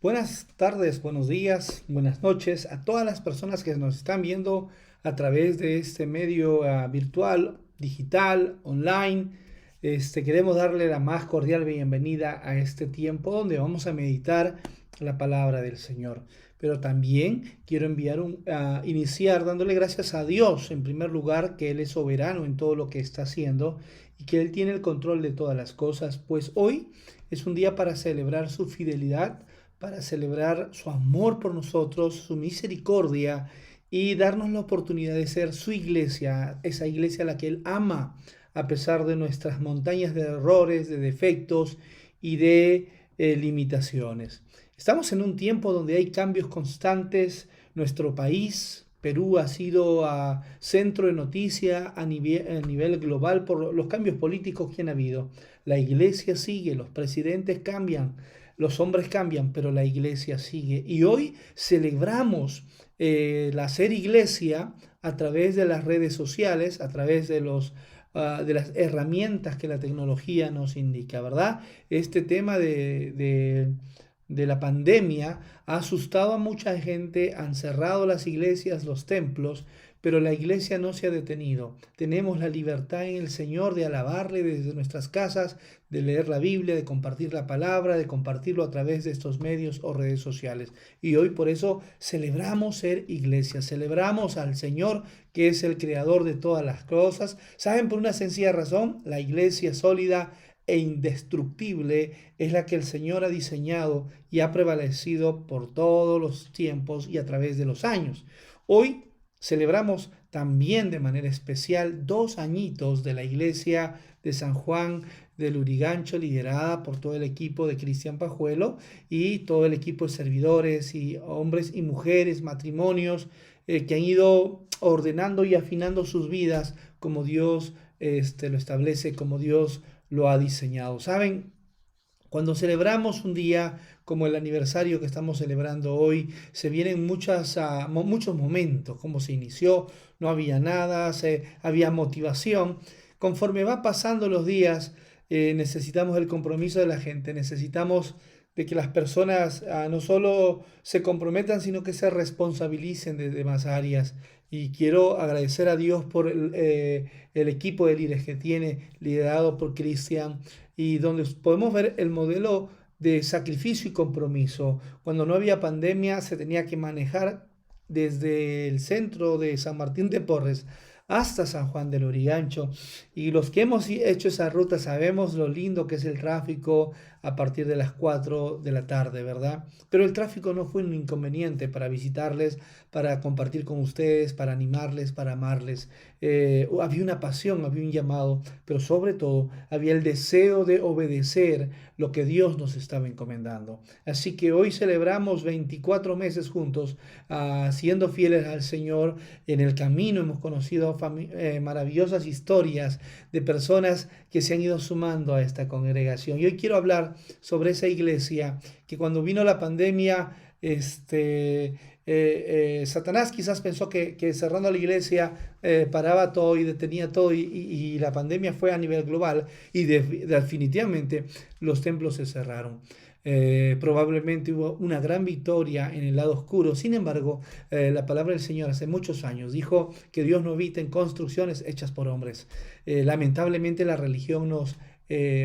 Buenas tardes, buenos días, buenas noches a todas las personas que nos están viendo a través de este medio virtual, digital, online. Queremos darle la más cordial bienvenida a este tiempo donde vamos a meditar la palabra del Señor. Pero también quiero iniciar dándole gracias a Dios en primer lugar, que Él es soberano en todo lo que está haciendo y que Él tiene el control de todas las cosas, pues hoy es un día para celebrar su fidelidad, para celebrar su amor por nosotros, su misericordia y darnos la oportunidad de ser su iglesia, esa iglesia a la que Él ama, a pesar de nuestras montañas de errores, de defectos y de limitaciones. Estamos en un tiempo donde hay cambios constantes. Nuestro país, Perú, ha sido centro de noticia a nivel global por los cambios políticos que han habido. La iglesia sigue, los presidentes cambian, los hombres cambian, pero la iglesia sigue. Y hoy celebramos la ser iglesia a través de las redes sociales, a través de las herramientas que la tecnología nos indica, ¿verdad? Este tema de la pandemia ha asustado a mucha gente, han cerrado las iglesias, los templos, pero la iglesia no se ha detenido. Tenemos la libertad en el Señor de alabarle desde nuestras casas, de leer la Biblia, de compartir la palabra, de compartirlo a través de estos medios o redes sociales. Y hoy por eso celebramos ser iglesia, celebramos al Señor que es el creador de todas las cosas. ¿Saben? Por una sencilla razón, la iglesia sólida e indestructible es la que el Señor ha diseñado y ha prevalecido por todos los tiempos y a través de los años. Hoy celebramos también de manera especial 2 añitos de la iglesia de San Juan del Lurigancho, liderada por todo el equipo de Cristian Pajuelo y todo el equipo de servidores y hombres y mujeres, matrimonios que han ido ordenando y afinando sus vidas como Dios lo establece, como Dios lo ha diseñado. ¿Saben? Cuando celebramos un día como el aniversario que estamos celebrando hoy, se vienen muchos momentos, cómo se inició, no había nada, había motivación. Conforme va pasando los días, necesitamos el compromiso de la gente, necesitamos de que las personas no solo se comprometan, sino que se responsabilicen de demás áreas. Y quiero agradecer a Dios por el equipo de líderes que tiene, liderado por Cristian, y donde podemos ver el modelo de sacrificio y compromiso. Cuando no había pandemia se tenía que manejar desde el centro de San Martín de Porres hasta San Juan del Lurigancho. Y los que hemos hecho esa ruta sabemos lo lindo que es el tráfico a partir de las 4 de la tarde, ¿verdad? Pero el tráfico no fue un inconveniente para visitarles, para compartir con ustedes, para animarles, para amarles. Había una pasión, había un llamado, pero sobre todo había el deseo de obedecer lo que Dios nos estaba encomendando. Así que hoy celebramos 24 meses juntos, siendo fieles al Señor. En el camino hemos conocido maravillosas historias de personas que se han ido sumando a esta congregación. Y hoy quiero hablar sobre esa iglesia que cuando vino la pandemia, Satanás quizás pensó que cerrando la iglesia paraba todo y detenía todo y la pandemia fue a nivel global y definitivamente los templos se cerraron. Probablemente hubo una gran victoria en el lado oscuro. Sin embargo, la palabra del Señor hace muchos años dijo que Dios no habita en construcciones hechas por hombres. Lamentablemente la religión nos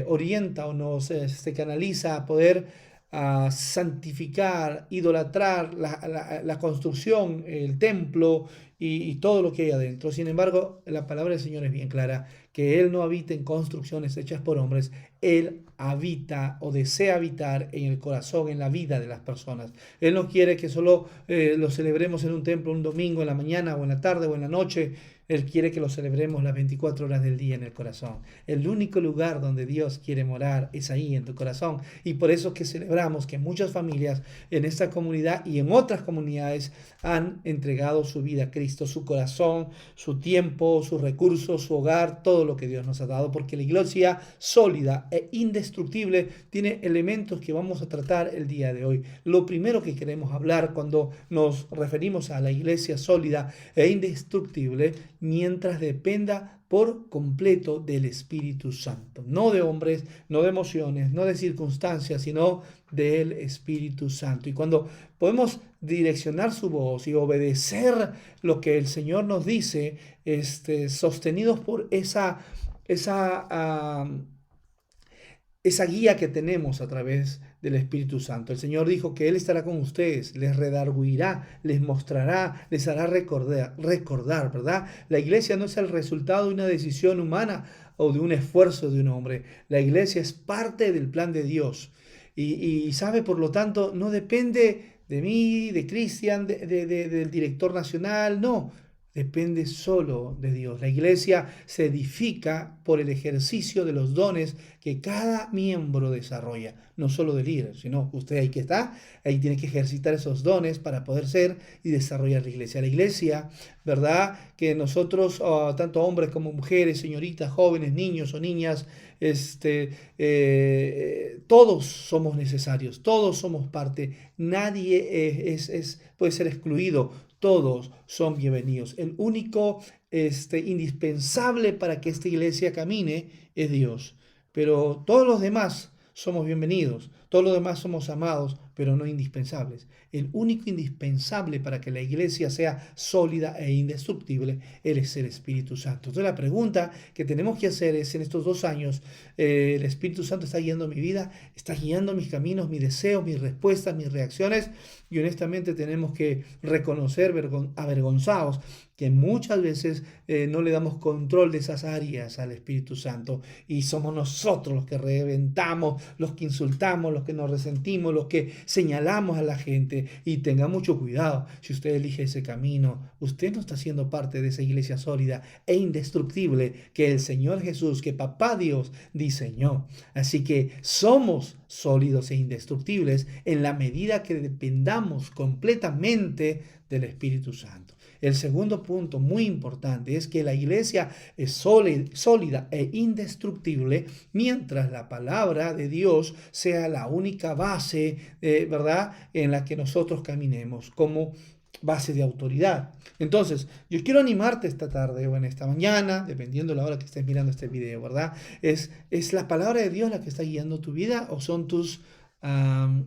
orienta o nos canaliza a poder a santificar, idolatrar la construcción, el templo y todo lo que hay adentro. Sin embargo, la palabra del Señor es bien clara, que Él no habita en construcciones hechas por hombres, Él habita o desea habitar en el corazón, en la vida de las personas. Él no quiere que solo lo celebremos en un templo un domingo en la mañana o en la tarde o en la noche. Él quiere que lo celebremos las 24 horas del día en el corazón. El único lugar donde Dios quiere morar es ahí, en tu corazón. Y por eso es que celebramos que muchas familias en esta comunidad y en otras comunidades han entregado su vida a Cristo, su corazón, su tiempo, sus recursos, su hogar, todo lo que Dios nos ha dado. Porque la iglesia sólida e indestructible tiene elementos que vamos a tratar el día de hoy. Lo primero que queremos hablar cuando nos referimos a la iglesia sólida e indestructible mientras dependa por completo del Espíritu Santo. No de hombres, no de emociones, no de circunstancias, sino del Espíritu Santo. Y cuando podemos direccionar su voz y obedecer lo que el Señor nos dice, sostenidos por esa, esa guía que tenemos a través del Espíritu Santo. El Señor dijo que Él estará con ustedes, les redarguirá, les mostrará, les hará recordar, ¿verdad? La iglesia no es el resultado de una decisión humana o de un esfuerzo de un hombre. La iglesia es parte del plan de Dios. Y sabe, por lo tanto, no depende de mí, de Cristian, del director nacional, no. Depende solo de Dios. La iglesia se edifica por el ejercicio de los dones que cada miembro desarrolla, no solo del líder, sino usted ahí que está, ahí tiene que ejercitar esos dones para poder ser y desarrollar la iglesia. La iglesia, ¿verdad? Que nosotros, tanto hombres como mujeres, señoritas, jóvenes, niños o niñas, todos somos necesarios, todos somos parte, nadie puede ser excluido. Todos son bienvenidos. El único indispensable para que esta iglesia camine es Dios. Pero todos los demás somos bienvenidos. Todos los demás somos amados, pero no indispensables. El único indispensable para que la iglesia sea sólida e indestructible, Él es el Espíritu Santo. Entonces la pregunta que tenemos que hacer es, en estos 2 años, el Espíritu Santo está guiando mi vida, está guiando mis caminos, mis deseos, mis respuestas, mis reacciones. Y honestamente tenemos que reconocer, avergonzados, que muchas veces no le damos control de esas áreas al Espíritu Santo y somos nosotros los que reventamos, los que insultamos, los que nos resentimos, los que señalamos a la gente. Y tenga mucho cuidado, si usted elige ese camino, usted no está siendo parte de esa iglesia sólida e indestructible que el Señor Jesús, que Papá Dios diseñó. Así que somos sólidos e indestructibles en la medida que dependamos completamente del Espíritu Santo. El segundo punto muy importante es que la iglesia es sólida e indestructible mientras la palabra de Dios sea la única base, ¿verdad?, en la que nosotros caminemos como base de autoridad. Entonces, yo quiero animarte esta tarde o en esta mañana, dependiendo de la hora que estés mirando este video, ¿verdad? ¿Es la palabra de Dios la que está guiando tu vida o son tus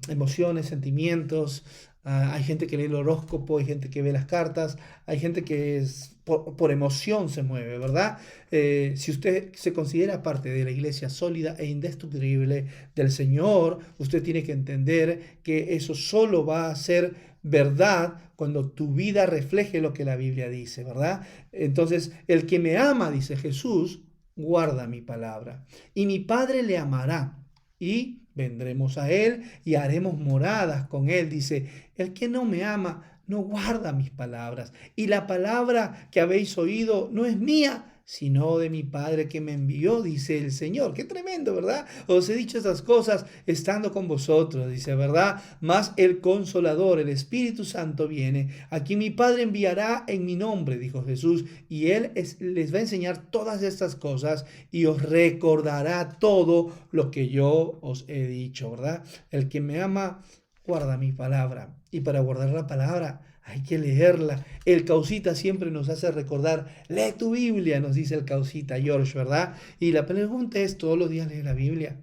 emociones, sentimientos? Hay gente que lee el horóscopo, hay gente que ve las cartas, hay gente que por emoción se mueve, ¿verdad? Si usted se considera parte de la iglesia sólida e indestructible del Señor, usted tiene que entender que eso solo va a ser verdad cuando tu vida refleje lo que la Biblia dice, ¿verdad? Entonces, el que me ama, dice Jesús, guarda mi palabra, y mi Padre le amará, y vendremos a Él y haremos moradas con Él. Dice, el que no me ama no guarda mis palabras. Y la palabra que habéis oído no es mía, sino de mi Padre que me envió, dice el Señor. Qué tremendo, ¿verdad? Os he dicho estas cosas estando con vosotros, dice, ¿verdad? Mas el Consolador, el Espíritu Santo viene, a quien mi Padre enviará en mi nombre, dijo Jesús, y Él les va a enseñar todas estas cosas y os recordará todo lo que yo os he dicho, ¿verdad? El que me ama, guarda mi palabra. Y para guardar la palabra, hay que leerla. El Causita siempre nos hace recordar, lee tu Biblia, nos dice el Causita George, ¿verdad? Y la pregunta es, ¿todos los días lee la Biblia?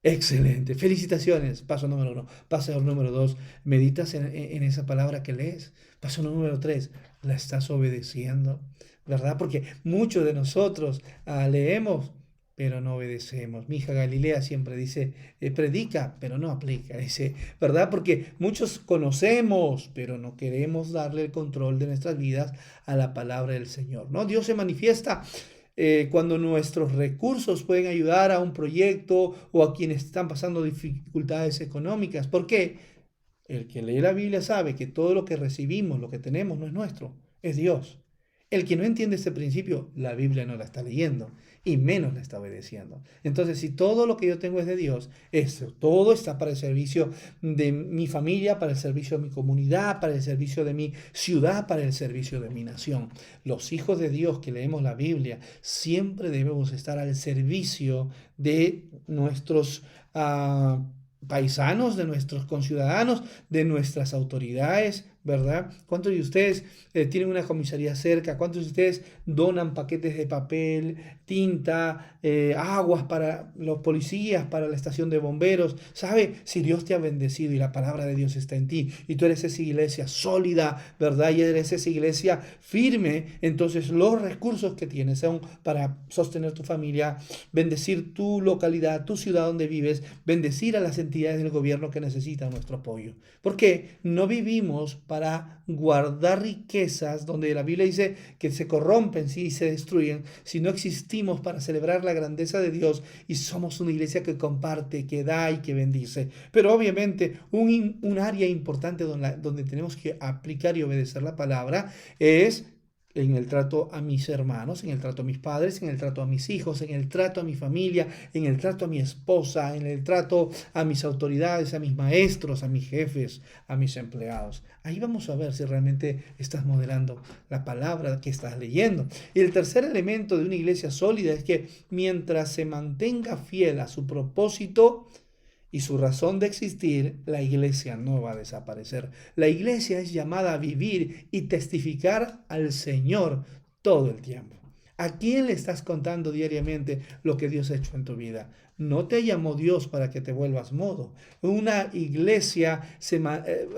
Excelente, felicitaciones. Paso número 1. Paso número 2, meditas en esa palabra que lees. Paso número 3, la estás obedeciendo, ¿verdad? Porque muchos de nosotros leemos, pero no obedecemos. Mi hija Galilea siempre dice, predica, pero no aplica, dice, ¿verdad? Porque muchos conocemos, pero no queremos darle el control de nuestras vidas a la palabra del Señor, ¿no? Dios se manifiesta cuando nuestros recursos pueden ayudar a un proyecto o a quienes están pasando dificultades económicas. ¿Por qué? El que lee la Biblia sabe que todo lo que recibimos, lo que tenemos, no es nuestro, es Dios. El que no entiende este principio, la Biblia no la está leyendo y menos la está obedeciendo. Entonces, si todo lo que yo tengo es de Dios, todo está para el servicio de mi familia, para el servicio de mi comunidad, para el servicio de mi ciudad, para el servicio de mi nación. Los hijos de Dios que leemos la Biblia, siempre debemos estar al servicio de nuestros paisanos, de nuestros conciudadanos, de nuestras autoridades, ¿verdad? ¿Cuántos de ustedes tienen una comisaría cerca? ¿Cuántos de ustedes donan paquetes de papel, tinta, aguas para los policías, para la estación de bomberos? ¿Sabe? Si Dios te ha bendecido y la palabra de Dios está en ti y tú eres esa iglesia sólida, ¿verdad? Y eres esa iglesia firme, entonces los recursos que tienes son para sostener tu familia, bendecir tu localidad, tu ciudad donde vives, bendecir a las entidades del gobierno que necesitan nuestro apoyo. Porque no vivimos para guardar riquezas donde la Biblia dice que se corrompen, sí, y se destruyen, sino existimos para celebrar la grandeza de Dios y somos una iglesia que comparte, que da y que bendice. Pero obviamente un área importante donde tenemos que aplicar y obedecer la palabra es en el trato a mis hermanos, en el trato a mis padres, en el trato a mis hijos, en el trato a mi familia, en el trato a mi esposa, en el trato a mis autoridades, a mis maestros, a mis jefes, a mis empleados. Ahí vamos a ver si realmente estás modelando la palabra que estás leyendo. Y el tercer elemento de una iglesia sólida es que mientras se mantenga fiel a su propósito y su razón de existir, la iglesia no va a desaparecer. La iglesia es llamada a vivir y testificar al Señor todo el tiempo. ¿A quién le estás contando diariamente lo que Dios ha hecho en tu vida? No te llamó Dios para que te vuelvas mudo. Una iglesia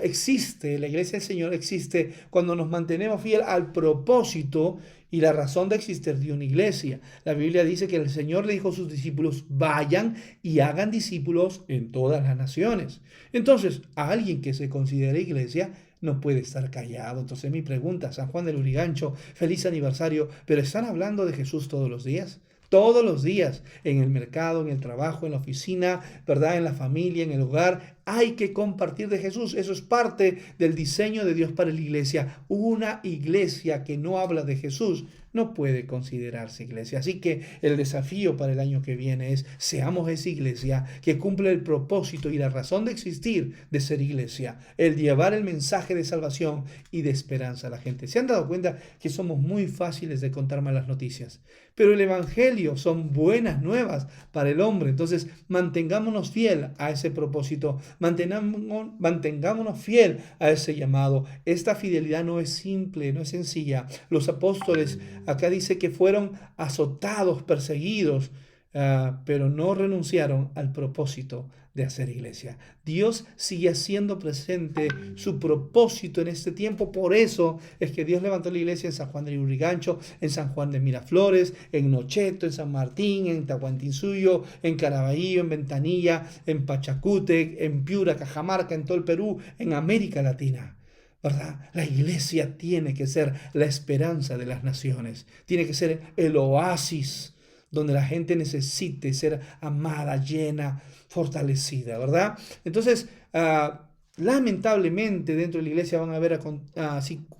existe, la iglesia del Señor existe cuando nos mantenemos fiel al propósito y la razón de existir de una iglesia. La Biblia dice que el Señor le dijo a sus discípulos, vayan y hagan discípulos en todas las naciones. Entonces, a alguien que se considere iglesia no puede estar callado. Entonces mi pregunta, San Juan del Urigancho, feliz aniversario, pero ¿están hablando de Jesús todos los días? Todos los días, en el mercado, en el trabajo, en la oficina, ¿verdad? En la familia, en el hogar, hay que compartir de Jesús. Eso es parte del diseño de Dios para la iglesia. Una iglesia que no habla de Jesús no puede considerarse iglesia. Así que el desafío para el año que viene es seamos esa iglesia que cumple el propósito y la razón de existir de ser iglesia, el llevar el mensaje de salvación y de esperanza a la gente. ¿Se han dado cuenta que somos muy fáciles de contar malas noticias? Pero el evangelio son buenas nuevas para el hombre. Entonces mantengámonos fiel a ese propósito, mantengámonos fiel a ese llamado. Esta fidelidad no es simple, no es sencilla. Los apóstoles acá dice que fueron azotados, perseguidos, pero no renunciaron al propósito de hacer iglesia. Dios sigue haciendo presente su propósito en este tiempo. Por eso es que Dios levantó la iglesia en San Juan de Lurigancho, en San Juan de Miraflores, en Nocheto, en San Martín, en Tahuantinsuyo, en Caraballo, en Ventanilla, en Pachacútec, en Piura, Cajamarca, en todo el Perú, en América Latina. ¿Verdad? La iglesia tiene que ser la esperanza de las naciones. Tiene que ser el oasis donde la gente necesite ser amada, llena, fortalecida, ¿verdad? Entonces, lamentablemente dentro de la iglesia van a haber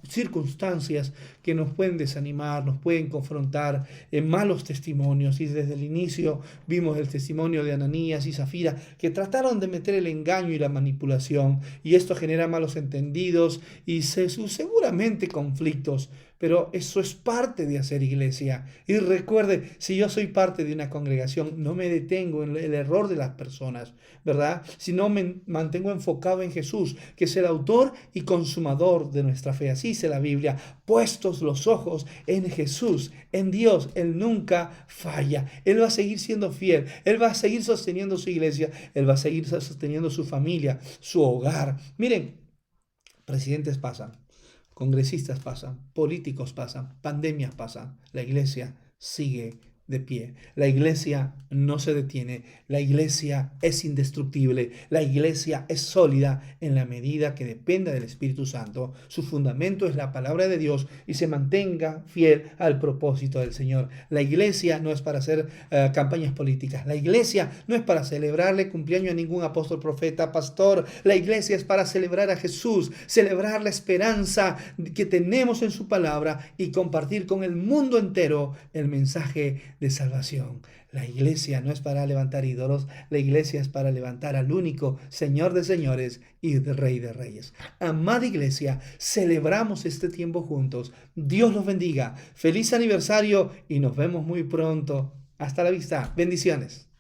circunstancias que nos pueden desanimar, nos pueden confrontar en malos testimonios. Y desde el inicio vimos el testimonio de Ananías y Zafira que trataron de meter el engaño y la manipulación, y esto genera malos entendidos y seguramente conflictos. Pero eso es parte de hacer iglesia. Y recuerde, si yo soy parte de una congregación, no me detengo en el error de las personas, ¿verdad? Sino me mantengo enfocado en Jesús, que es el autor y consumador de nuestra fe. Así dice la Biblia, puestos los ojos en Jesús, en Dios. Él nunca falla. Él va a seguir siendo fiel. Él va a seguir sosteniendo su iglesia. Él va a seguir sosteniendo su familia, su hogar. Miren, presidentes pasan. Congresistas pasan, políticos pasan, pandemias pasan, la iglesia sigue de pie. La iglesia no se detiene, la iglesia es indestructible, la iglesia es sólida en la medida que dependa del Espíritu Santo. Su fundamento es la palabra de Dios y se mantenga fiel al propósito del Señor. La iglesia no es para hacer campañas políticas, la iglesia no es para celebrarle cumpleaños a ningún apóstol, profeta, pastor. La iglesia es para celebrar a Jesús, celebrar la esperanza que tenemos en su palabra y compartir con el mundo entero el mensaje de salvación. La iglesia no es para levantar ídolos, la iglesia es para levantar al único Señor de señores y Rey de reyes. Amada iglesia, celebramos este tiempo juntos. Dios los bendiga. Feliz aniversario y nos vemos muy pronto. Hasta la vista. Bendiciones.